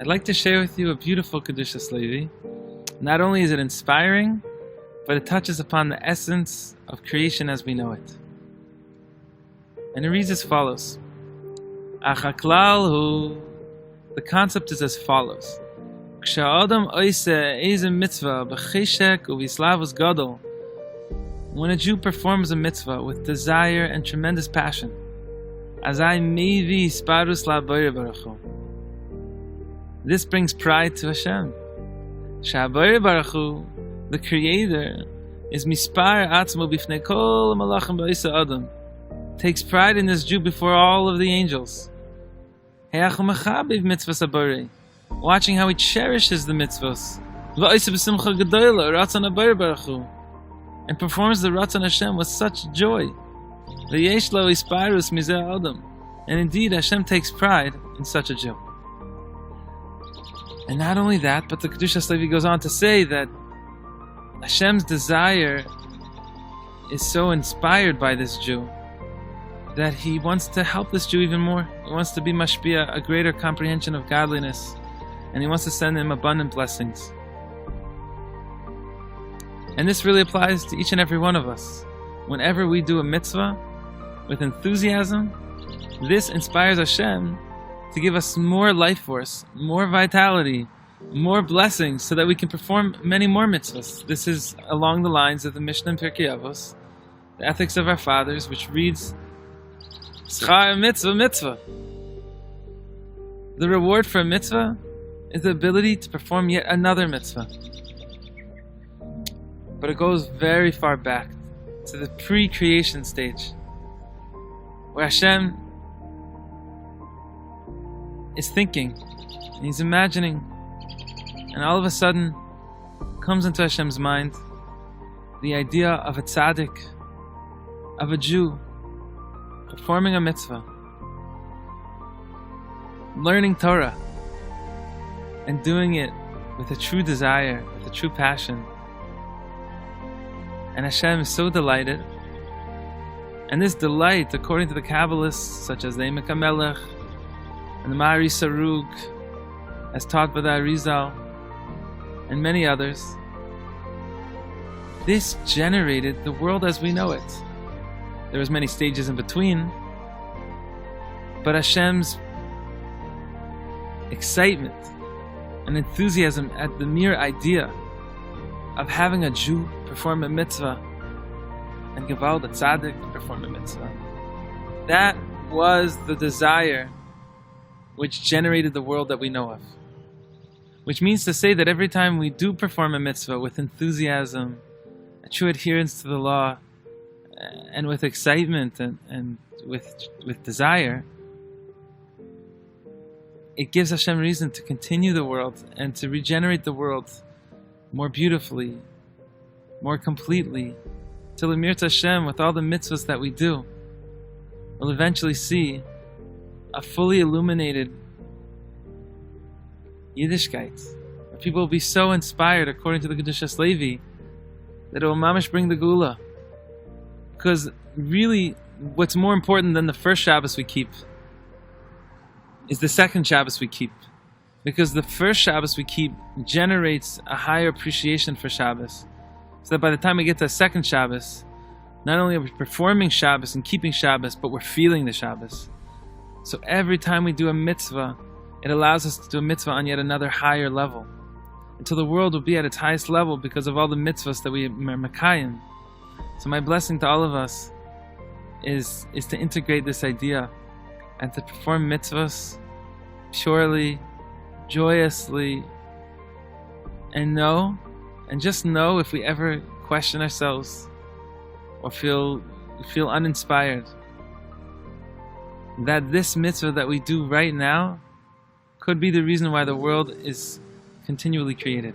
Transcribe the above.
I'd like to share with you a beautiful Kedushas Levi. Not only is it inspiring, but it touches upon the essence of creation as we know it. And it reads as follows. The concept is as follows. When a Jew performs a mitzvah with desire and tremendous passion, this brings pride to Hashem. The Creator, is mispar atzmo bifnei kol malachim ba'isa adam, takes pride in this Jew before all of the angels. Watching how he cherishes the mitzvahs, and performs the Ratzon Hashem with such joy. And indeed, Hashem takes pride in such a Jew. And not only that, but the Kedushas Levi goes on to say that Hashem's desire is so inspired by this Jew that he wants to help this Jew even more. He wants to be mashpia, a greater comprehension of godliness, and he wants to send him abundant blessings. And this really applies to each and every one of us. Whenever we do a mitzvah with enthusiasm, this inspires Hashem to give us more life force, more vitality, more blessings, so that we can perform many more mitzvahs. This is along the lines of the Mishnah in Pirkei Avos, the ethics of our fathers, which reads, Schar mitzvah mitzvah. The reward for a mitzvah is the ability to perform yet another mitzvah. But it goes very far back to the pre-creation stage, where Hashem is thinking, and he's imagining, and all of a sudden comes into Hashem's mind the idea of a tzaddik, of a Jew, performing a mitzvah, learning Torah, and doing it with a true desire, with a true passion. And Hashem is so delighted. And this delight, according to the Kabbalists, such as the Emek HaMelech and the Ma'ari Sarug, as taught by the Arizal, and many others, this generated the world as we know it. There was many stages in between, but Hashem's excitement and enthusiasm at the mere idea of having a Jew perform a mitzvah and Gavald, a tzaddik, perform a mitzvah, that was the desire which generated the world that we know of. Which means to say that every time we do perform a mitzvah with enthusiasm, a true adherence to the law, and with excitement and with desire, it gives Hashem reason to continue the world and to regenerate the world more beautifully, more completely, till Mirta Hashem, with all the mitzvahs that we do, we'll eventually see a fully illuminated Yiddishkeit, where people will be so inspired, according to the Kedushas Levi, that it will mamish bring the Gula. Because really, what's more important than the first Shabbos we keep is the second Shabbos we keep. Because the first Shabbos we keep generates a higher appreciation for Shabbos. So that by the time we get to the second Shabbos, not only are we performing Shabbos and keeping Shabbos, but we're feeling the Shabbos. So every time we do a mitzvah, it allows us to do a mitzvah on yet another higher level, until the world will be at its highest level because of all the mitzvahs that we are mekayim. So my blessing to all of us is to integrate this idea and to perform mitzvahs purely, joyously, and just know if we ever question ourselves or feel uninspired, that this mitzvah that we do right now could be the reason why the world is continually created.